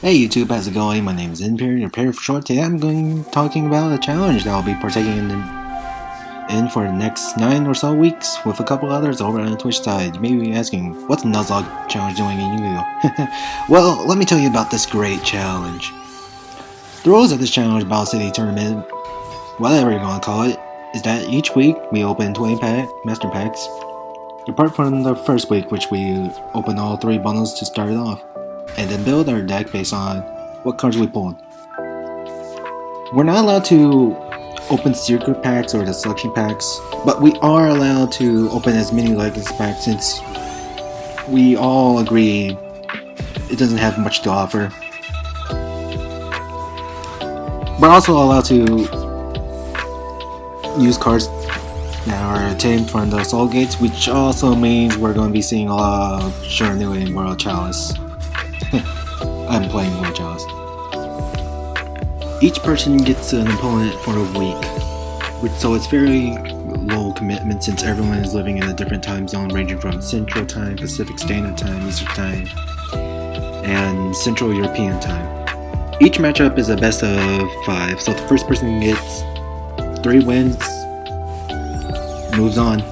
Hey YouTube, how's it going? My name is Imperial, prepare for short. Today I'm talking about a challenge that I'll be partaking in for the next 9 or so weeks with a couple others over on the Twitch side. You may be asking, what's a Nuzlocke challenge doing in Yu-Gi-Oh? Well, let me tell you about this great challenge. The rules of this challenge, Battle City Tournament, whatever you're gonna call it, is that each week we open 20 master packs, apart from the first week, which we open all 3 bundles to start it off, and then build our deck based on what cards we pulled. We're not allowed to open secret packs or the selection packs, but we are allowed to open as many legacy packs since we all agree it doesn't have much to offer. We're also allowed to use cards that are obtained from the Soul Gates, which also means we're going to be seeing a lot of Shiranu and World Chalice. I'm playing World Chalice. Each person gets an opponent for a week, so it's very low commitment since everyone is living in a different time zone ranging from Central Time, Pacific Standard Time, Eastern Time, and Central European Time. Each matchup is a best of 5, so the first person gets 3 wins, moves on.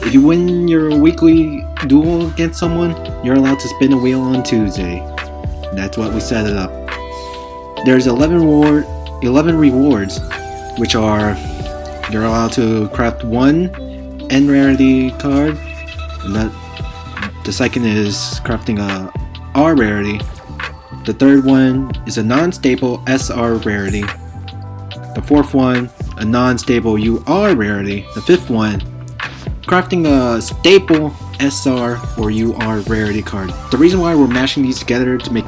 If you win your weekly duel against someone, you're allowed to spin a wheel on Tuesday. That's what we set it up. There's 11 rewards, which are you're allowed to craft 1 N rarity card, and the second is crafting a R rarity. The third one is a non-staple SR rarity. The fourth one, a non-stable UR rarity. The fifth one, crafting a staple SR or UR rarity card. The reason why we're mashing these together to make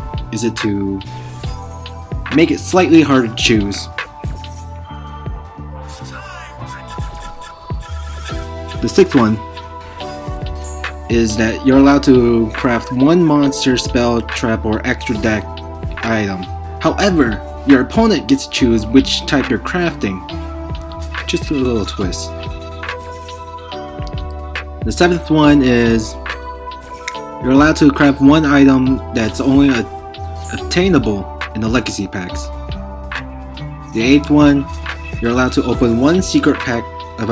it slightly harder to choose. The sixth one is that you're allowed to craft 1 monster, spell, trap, or extra deck item. However, your opponent gets to choose which type you're crafting. Just a little twist. The seventh one is you're allowed to craft 1 item that's only obtainable in the legacy packs. The eighth one, you're allowed to open 1 secret pack of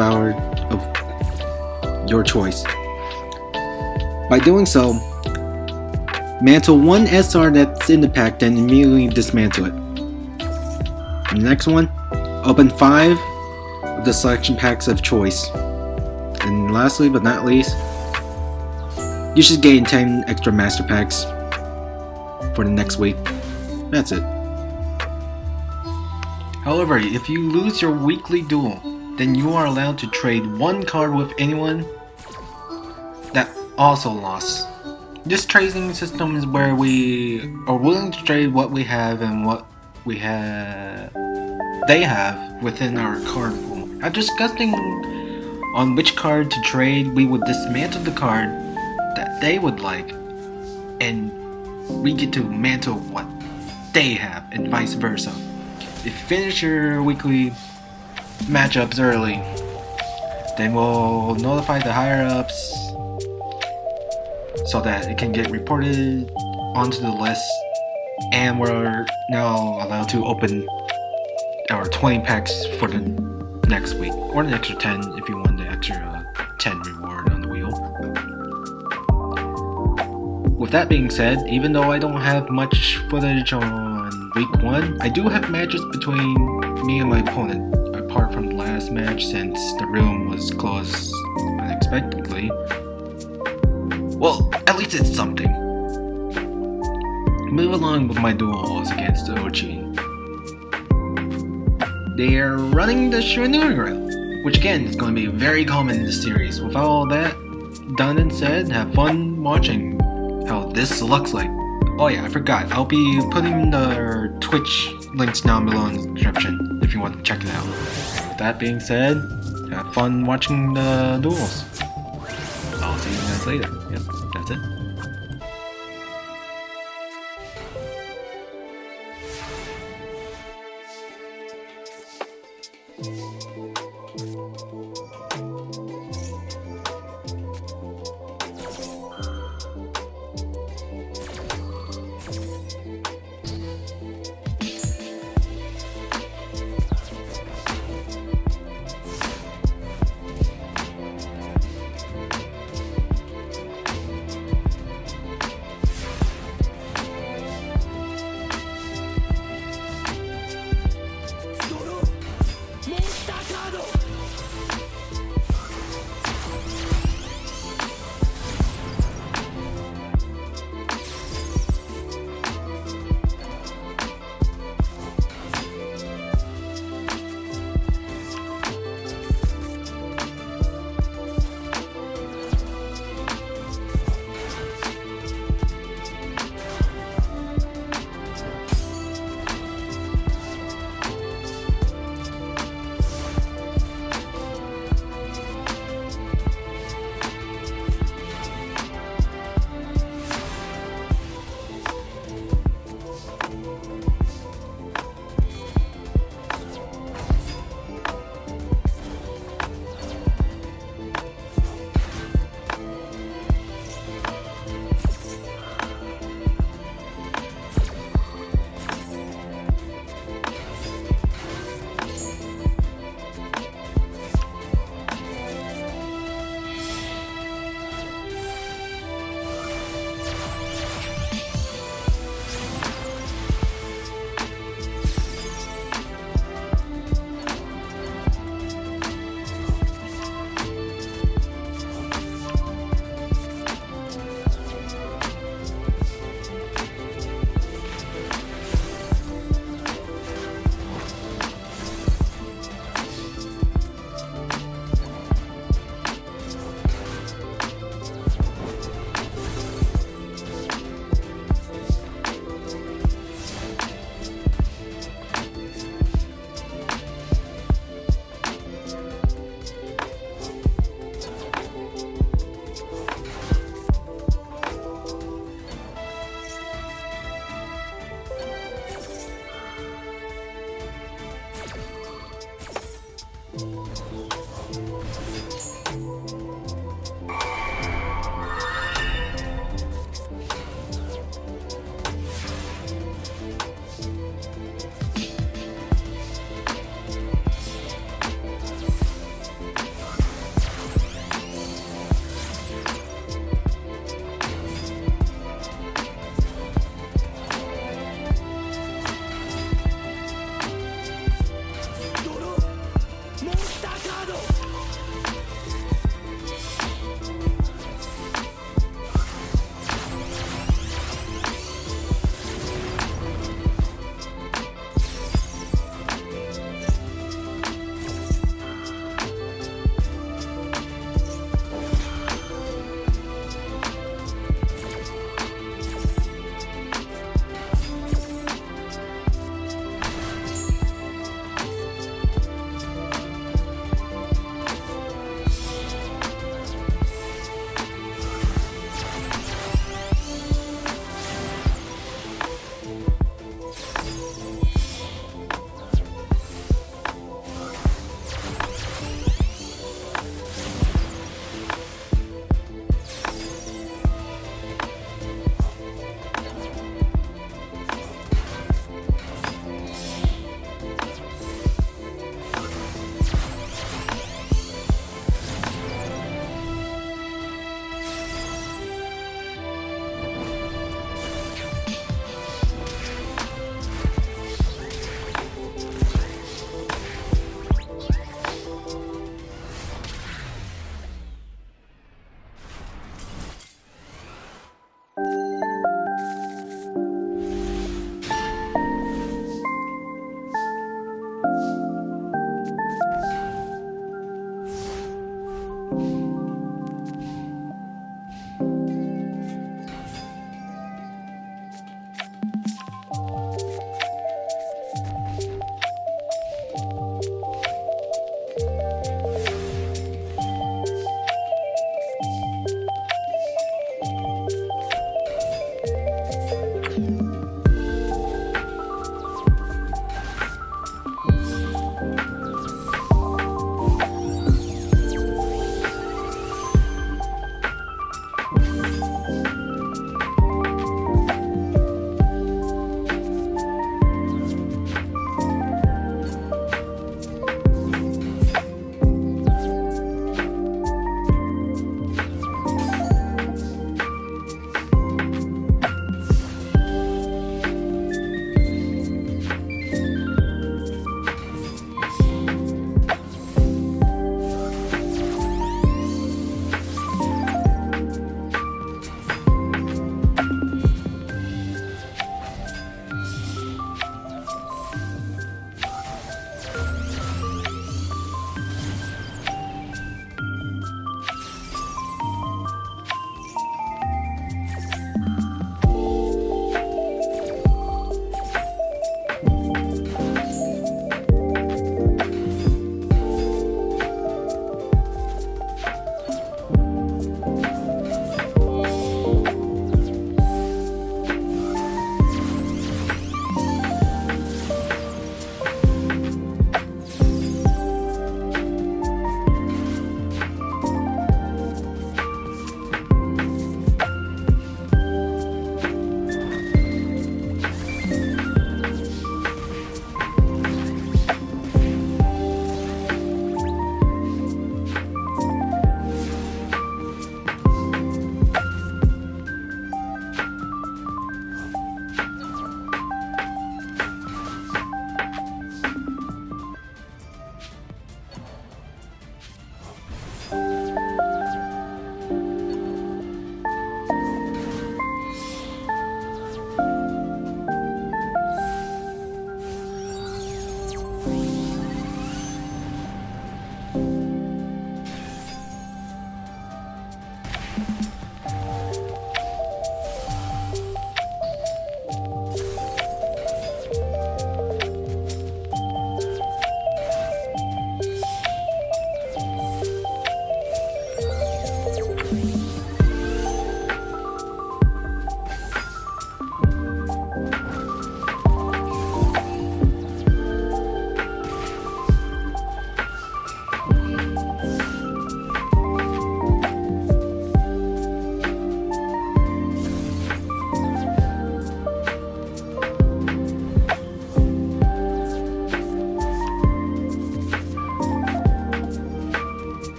your choice. By doing so, mantle 1 SR that's in the pack, then immediately dismantle it. And the next one, open 5 of the selection packs of choice. And lastly but not least, you should gain 10 extra master packs for the next week. That's it. However, if you lose your weekly duel, then you are allowed to trade 1 card with anyone that also lost. This trading system is where we are willing to trade what we have and what they have within our card pool. After discussing on which card to trade, we would dismantle the card that they would like, and we get to mantle what they have, and vice versa. If you finish your weekly matchups early, then we'll notify the higher ups so that it can get reported onto the list, and we're now allowed to open our 20 packs for the next week, or the extra 10 if you want the extra 10 reward on the wheel. With that being said, even though I don't have much footage on week 1, I do have matches between me and my opponent, apart from the last match since the room was closed unexpectedly. Well, at least it's something. Move along with my duels against Ochi. They are running the Shiranu grill, which again is going to be very common in this series. With all that done and said, have fun watching how this looks like. Oh yeah, I forgot, I'll be putting the Twitch links down below in the description if you want to check it out. With that being said, have fun watching the duels. I'll see you guys later. Yep, that's it.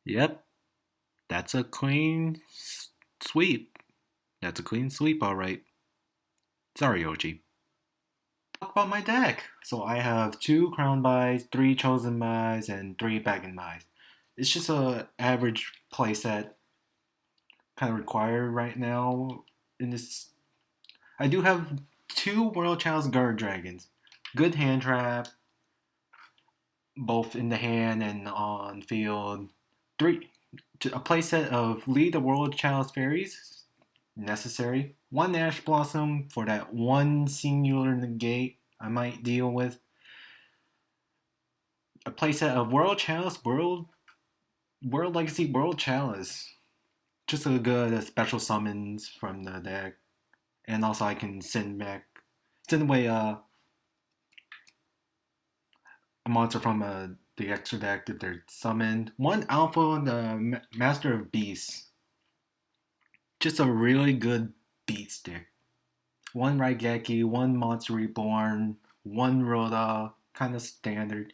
Yep, that's a clean sweep. That's a clean sweep, alright. Sorry, Ochi. Talk about my deck. So I have 2 crown buys, 3 chosen buys, and 3 back-in buys. It's just a average playset kind of required right now in this. I do have 2 World Challenge Guard Dragons. Good hand trap, both in the hand and on field. A playset of Lead the World Challenge Fairies, necessary. 1 Ash Blossom for that one singular negate I might deal with. A playset of World Chalice, World Legacy, World Chalice. Just a good special summons from the deck. And also I can send away a monster from the extra deck if they're summoned. 1 Alpha, the Master of Beasts. Just a really good beast deck. 1 Raigeki, 1 Monster Reborn, 1 Rhoda, kind of standard.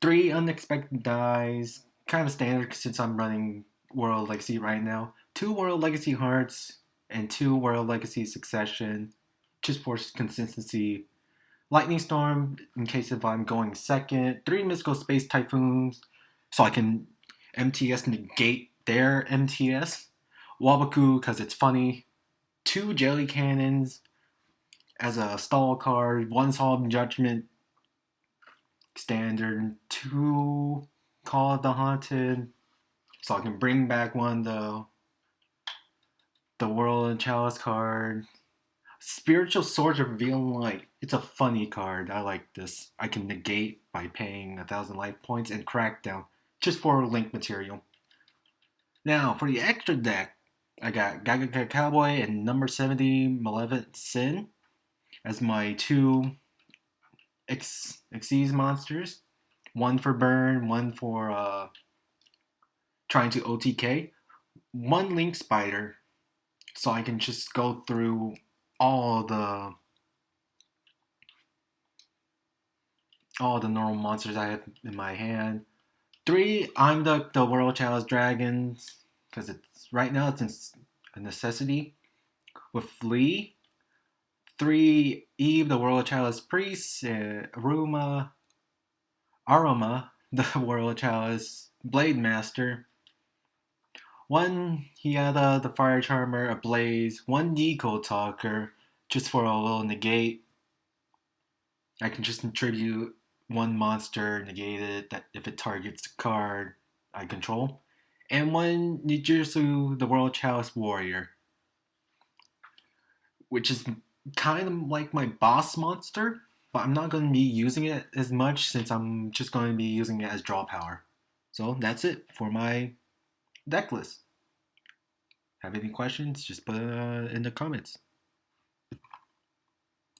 3 unexpected dies, kind of standard since I'm running World Legacy right now. 2 World Legacy Hearts, and 2 World Legacy Succession, just for consistency. Lightning Storm, in case if I'm going second. 3 Mystical Space Typhoons, so I can MTS negate their MTS. Wabaku, because it's funny. 2 Jelly Cannons as a stall card. 1 Solemn Judgment, standard. 2 Call of the Haunted, so I can bring back one the World and Chalice card. Spiritual Swords of Revealing Light. It's a funny card. I like this. I can negate by paying 1,000 life points and Crackdown, just for link material. Now, for the extra deck, I got Gaga Cowboy and number 70 Malevolent Sin as my 2 Xyz monsters. 1 for burn, 1 for trying to OTK. 1 Link Spider, so I can just go through all the normal monsters I have in my hand. 3 I'm the World Chalice Dragons, because it's right now it's a necessity with Flea. 3 Eve the World Chalice Priest, Aroma, the World Chalice Blade Master. 1 Hiata the Fire Charmer, Ablaze. 1 Deco Talker, just for a little negate. I can just contribute 1 monster, negate it, that if it targets the card I control. And 1 Nijutsu the World Chalice Warrior, which is kind of like my boss monster, but I'm not going to be using it as much since I'm just going to be using it as draw power. So that's it for my deck list. Have any questions? Just put it in the comments.